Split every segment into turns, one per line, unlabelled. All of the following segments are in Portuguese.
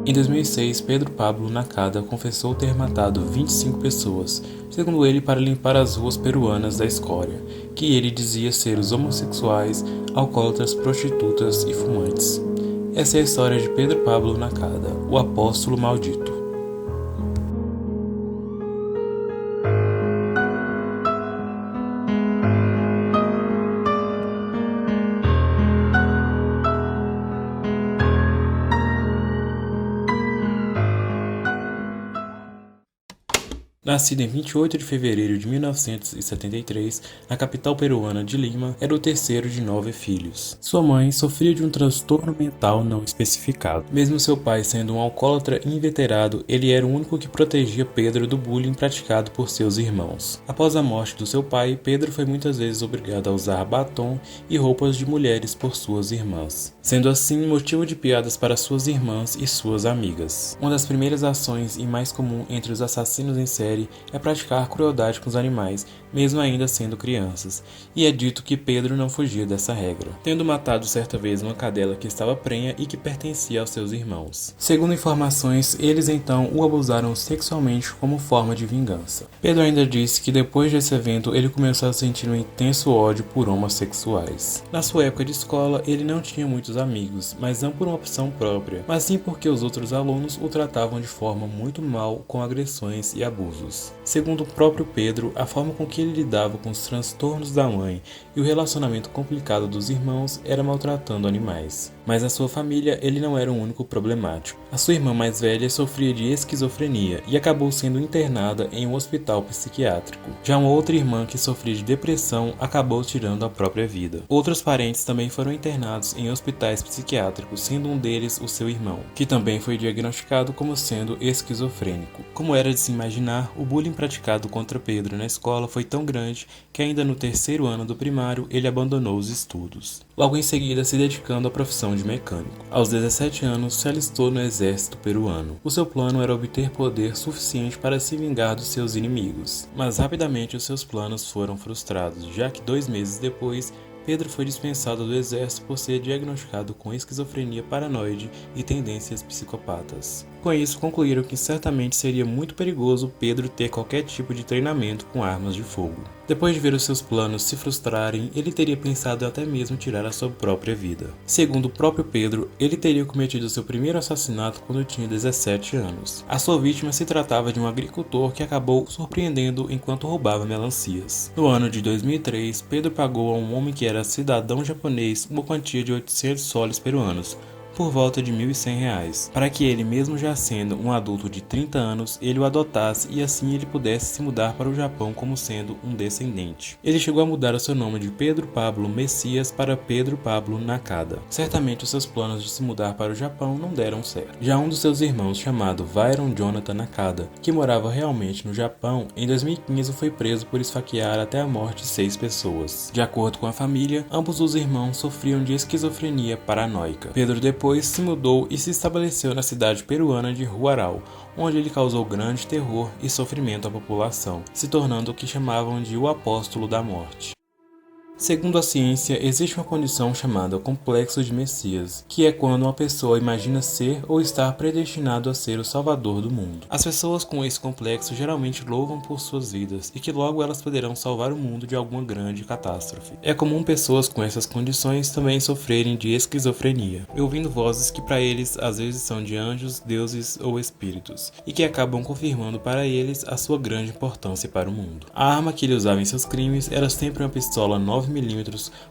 Em 2006, Pedro Pablo Nakada confessou ter matado 25 pessoas, segundo ele para limpar as ruas peruanas da escória, que ele dizia ser os homossexuais, alcoólatras, prostitutas e fumantes. Essa é a história de Pedro Pablo Nakada, o apóstolo maldito. Nascido em 28 de fevereiro de 1973, na capital peruana de Lima, era o terceiro de 9 filhos. Sua mãe sofria de um transtorno mental não especificado. Mesmo seu pai sendo um alcoólatra inveterado, ele era o único que protegia Pedro do bullying praticado por seus irmãos. Após a morte do seu pai, Pedro foi muitas vezes obrigado a usar batom e roupas de mulheres por suas irmãs, sendo assim motivo de piadas para suas irmãs e suas amigas. Uma das primeiras ações e mais comum entre os assassinos em série é praticar crueldade com os animais, mesmo ainda sendo crianças, e é dito que Pedro não fugia dessa regra, tendo matado certa vez uma cadela que estava prenha e que pertencia aos seus irmãos. Segundo informações, eles então o abusaram sexualmente como forma de vingança. Pedro ainda disse que depois desse evento ele começou a sentir um intenso ódio por homossexuais. Na sua época de escola, ele não tinha muitos amigos, mas não por uma opção própria, mas sim porque os outros alunos o tratavam de forma muito mal com agressões e abusos. Segundo o próprio Pedro, a forma com que ele lidava com os transtornos da mãe e o relacionamento complicado dos irmãos era maltratando animais. Mas na sua família ele não era o único problemático. A sua irmã mais velha sofria de esquizofrenia e acabou sendo internada em um hospital psiquiátrico. Já uma outra irmã que sofria de depressão acabou tirando a própria vida. Outros parentes também foram internados em hospitais psiquiátricos, sendo um deles o seu irmão, que também foi diagnosticado como sendo esquizofrênico. Como era de se imaginar, o bullying praticado contra Pedro na escola foi tão grande que ainda no terceiro ano do primário ele abandonou os estudos. Logo em seguida, se dedicando à profissão de mecânico. Aos 17 anos, se alistou no exército peruano. O seu plano era obter poder suficiente para se vingar dos seus inimigos. Mas rapidamente os seus planos foram frustrados, já que 2 meses depois, Pedro foi dispensado do exército por ser diagnosticado com esquizofrenia paranoide e tendências psicopatas. Com isso, concluíram que certamente seria muito perigoso Pedro ter qualquer tipo de treinamento com armas de fogo. Depois de ver os seus planos se frustrarem, ele teria pensado até mesmo tirar a sua própria vida. Segundo o próprio Pedro, ele teria cometido seu primeiro assassinato quando tinha 17 anos. A sua vítima se tratava de um agricultor que acabou surpreendendo enquanto roubava melancias. No ano de 2003, Pedro pagou a um homem que era cidadão japonês uma quantia de 800 soles peruanos, por volta de R$ 1.100, para que ele, mesmo já sendo um adulto de 30 anos, ele o adotasse e assim ele pudesse se mudar para o Japão como sendo um descendente. Ele chegou a mudar o seu nome de Pedro Pablo Messias para Pedro Pablo Nakada. Certamente os seus planos de se mudar para o Japão não deram certo. Já um dos seus irmãos, chamado Vyron Jonathan Nakada, que morava realmente no Japão, em 2015 foi preso por esfaquear até a morte 6 pessoas. De acordo com a família, ambos os irmãos sofriam de esquizofrenia paranoica. Pedro depois se mudou e se estabeleceu na cidade peruana de Huaral, onde ele causou grande terror e sofrimento à população, se tornando o que chamavam de o apóstolo da morte. Segundo a ciência, existe uma condição chamada complexo de Messias, que é quando uma pessoa imagina ser ou estar predestinado a ser o salvador do mundo. As pessoas com esse complexo geralmente louvam por suas vidas e que logo elas poderão salvar o mundo de alguma grande catástrofe. É comum pessoas com essas condições também sofrerem de esquizofrenia, ouvindo vozes que para eles às vezes são de anjos, deuses ou espíritos, e que acabam confirmando para eles a sua grande importância para o mundo. A arma que ele usava em seus crimes era sempre uma pistola 9mm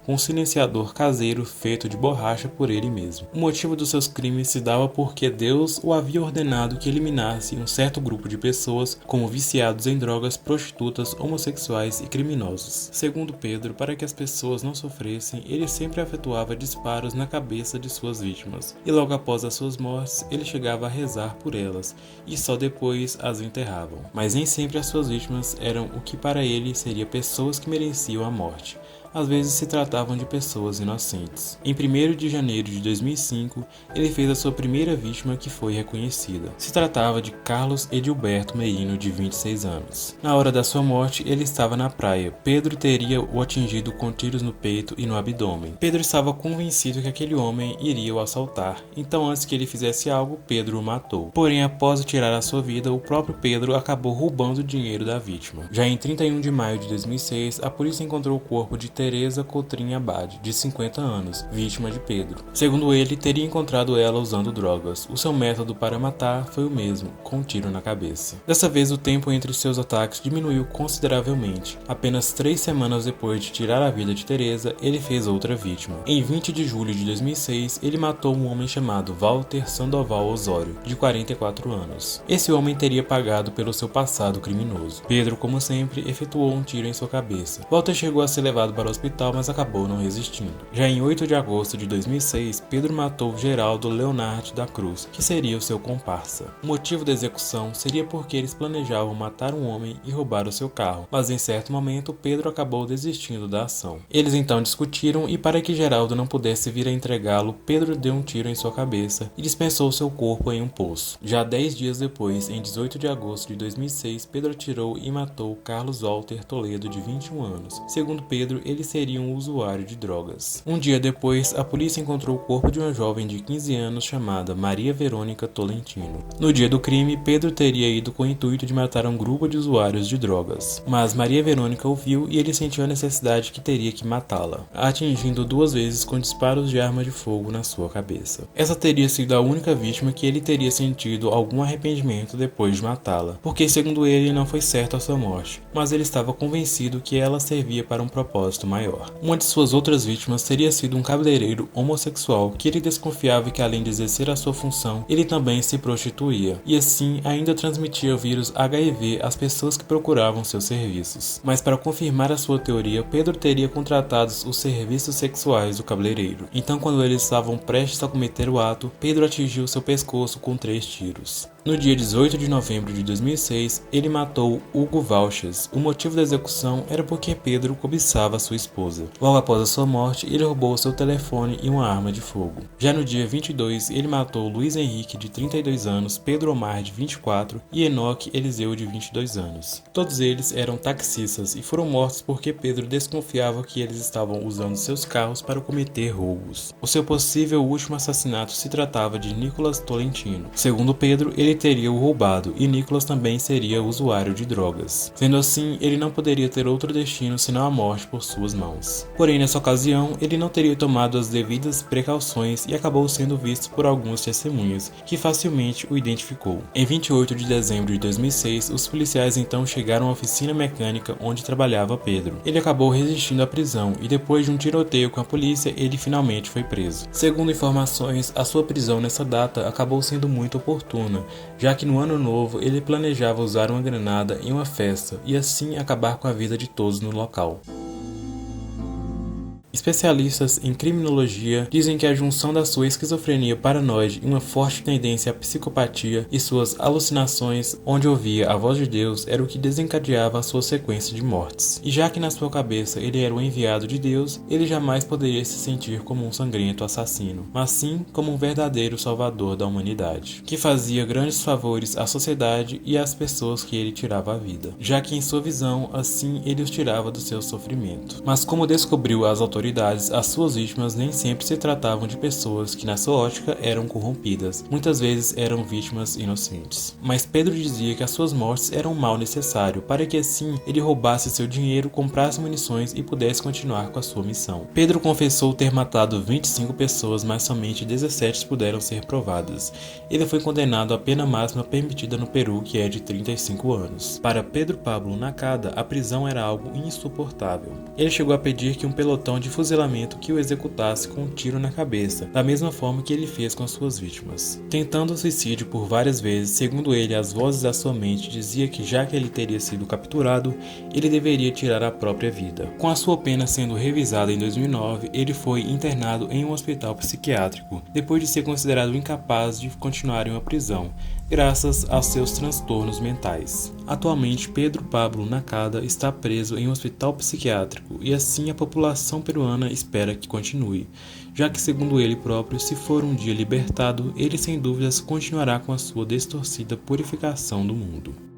com um silenciador caseiro feito de borracha por ele mesmo. O motivo dos seus crimes se dava porque Deus o havia ordenado que eliminasse um certo grupo de pessoas como viciados em drogas, prostitutas, homossexuais e criminosos. Segundo Pedro, para que as pessoas não sofressem, ele sempre efetuava disparos na cabeça de suas vítimas, e logo após as suas mortes, ele chegava a rezar por elas, e só depois as enterravam. Mas nem sempre as suas vítimas eram o que para ele seria pessoas que mereciam a morte. às vezes se tratavam de pessoas inocentes. Em 1º de janeiro de 2005, ele fez a sua primeira vítima que foi reconhecida. Se tratava de Carlos Edilberto Merino, de 26 anos. Na hora da sua morte, ele estava na praia. Pedro teria o atingido com tiros no peito e no abdômen. Pedro estava convencido que aquele homem iria o assaltar, então antes que ele fizesse algo, Pedro o matou. Porém, após tirar a sua vida, o próprio Pedro acabou roubando o dinheiro da vítima. Já em 31 de maio de 2006, a polícia encontrou o corpo de Teresa Coutrinho Abad, de 50 anos, vítima de Pedro. Segundo ele, teria encontrado ela usando drogas. O seu método para matar foi o mesmo, com um tiro na cabeça. Dessa vez, o tempo entre seus ataques diminuiu consideravelmente. Apenas 3 semanas depois de tirar a vida de Teresa, ele fez outra vítima. Em 20 de julho de 2006, ele matou um homem chamado Walter Sandoval Osório, de 44 anos. Esse homem teria pagado pelo seu passado criminoso. Pedro, como sempre, efetuou um tiro em sua cabeça. Walter chegou a ser levado para o hospital, mas acabou não resistindo. Já em 8 de agosto de 2006, Pedro matou Geraldo Leonardo da Cruz, que seria o seu comparsa. O motivo da execução seria porque eles planejavam matar um homem e roubar o seu carro, mas em certo momento Pedro acabou desistindo da ação. Eles então discutiram e, para que Geraldo não pudesse vir a entregá-lo, Pedro deu um tiro em sua cabeça e dispensou seu corpo em um poço. Já 10 dias depois, em 18 de agosto de 2006, Pedro atirou e matou Carlos Walter Toledo, de 21 anos. Segundo Pedro, ele seria um usuário de drogas. Um dia depois, a polícia encontrou o corpo de uma jovem de 15 anos chamada Maria Verônica Tolentino. No dia do crime, Pedro teria ido com o intuito de matar um grupo de usuários de drogas, mas Maria Verônica o viu e ele sentiu a necessidade que teria que matá-la, atingindo 2 vezes com disparos de arma de fogo na sua cabeça. Essa teria sido a única vítima que ele teria sentido algum arrependimento depois de matá-la, porque segundo ele não foi certo a sua morte, mas ele estava convencido que ela servia para um propósito maior. Uma de suas outras vítimas teria sido um cabeleireiro homossexual que ele desconfiava que, além de exercer a sua função, ele também se prostituía, e assim ainda transmitia o vírus HIV às pessoas que procuravam seus serviços. Mas para confirmar a sua teoria, Pedro teria contratado os serviços sexuais do cabeleireiro. Então, quando eles estavam prestes a cometer o ato, Pedro atingiu seu pescoço com 3 tiros. No dia 18 de novembro de 2006, ele matou Hugo Valches. O motivo da execução era porque Pedro cobiçava sua esposa. Logo após a sua morte, ele roubou seu telefone e uma arma de fogo. Já no dia 22, ele matou Luiz Henrique, de 32 anos, Pedro Omar, de 24 e Enoque Eliseu, de 22 anos. Todos eles eram taxistas e foram mortos porque Pedro desconfiava que eles estavam usando seus carros para cometer roubos. O seu possível último assassinato se tratava de Nicolas Tolentino. Segundo Pedro, ele teria o roubado e Nicolas também seria usuário de drogas. Sendo assim, ele não poderia ter outro destino senão a morte por suas mãos. Porém, nessa ocasião, ele não teria tomado as devidas precauções e acabou sendo visto por algumas testemunhas, que facilmente o identificou. Em 28 de dezembro de 2006, os policiais então chegaram à oficina mecânica onde trabalhava Pedro. Ele acabou resistindo à prisão e, depois de um tiroteio com a polícia, ele finalmente foi preso. Segundo informações, a sua prisão nessa data acabou sendo muito oportuna, já que no ano novo ele planejava usar uma granada em uma festa e assim acabar com a vida de todos no local. Especialistas em criminologia dizem que a junção da sua esquizofrenia paranoide e uma forte tendência à psicopatia e suas alucinações, onde ouvia a voz de Deus, era o que desencadeava a sua sequência de mortes. E já que na sua cabeça ele era o enviado de Deus, ele jamais poderia se sentir como um sangrento assassino, mas sim como um verdadeiro salvador da humanidade, que fazia grandes favores à sociedade e às pessoas que ele tirava a vida, já que em sua visão, assim ele os tirava do seu sofrimento. Mas como descobriu as autoridades, as suas vítimas nem sempre se tratavam de pessoas que, na sua ótica, eram corrompidas. Muitas vezes eram vítimas inocentes. Mas Pedro dizia que as suas mortes eram um mal necessário para que assim ele roubasse seu dinheiro, comprasse munições e pudesse continuar com a sua missão. Pedro confessou ter matado 25 pessoas, mas somente 17 puderam ser provadas. Ele foi condenado à pena máxima permitida no Peru, que é de 35 anos. Para Pedro Pablo Nakada, a prisão era algo insuportável. Ele chegou a pedir que um pelotão de fuzilamento que o executasse com um tiro na cabeça, da mesma forma que ele fez com as suas vítimas. Tentando o suicídio por várias vezes, segundo ele, as vozes da sua mente diziam que, já que ele teria sido capturado, ele deveria tirar a própria vida. Com a sua pena sendo revisada em 2009, ele foi internado em um hospital psiquiátrico, depois de ser considerado incapaz de continuar em uma prisão, graças aos seus transtornos mentais. Atualmente, Pedro Pablo Nakada está preso em um hospital psiquiátrico e assim a população peruana espera que continue, já que, segundo ele próprio, se for um dia libertado, ele sem dúvidas continuará com a sua distorcida purificação do mundo.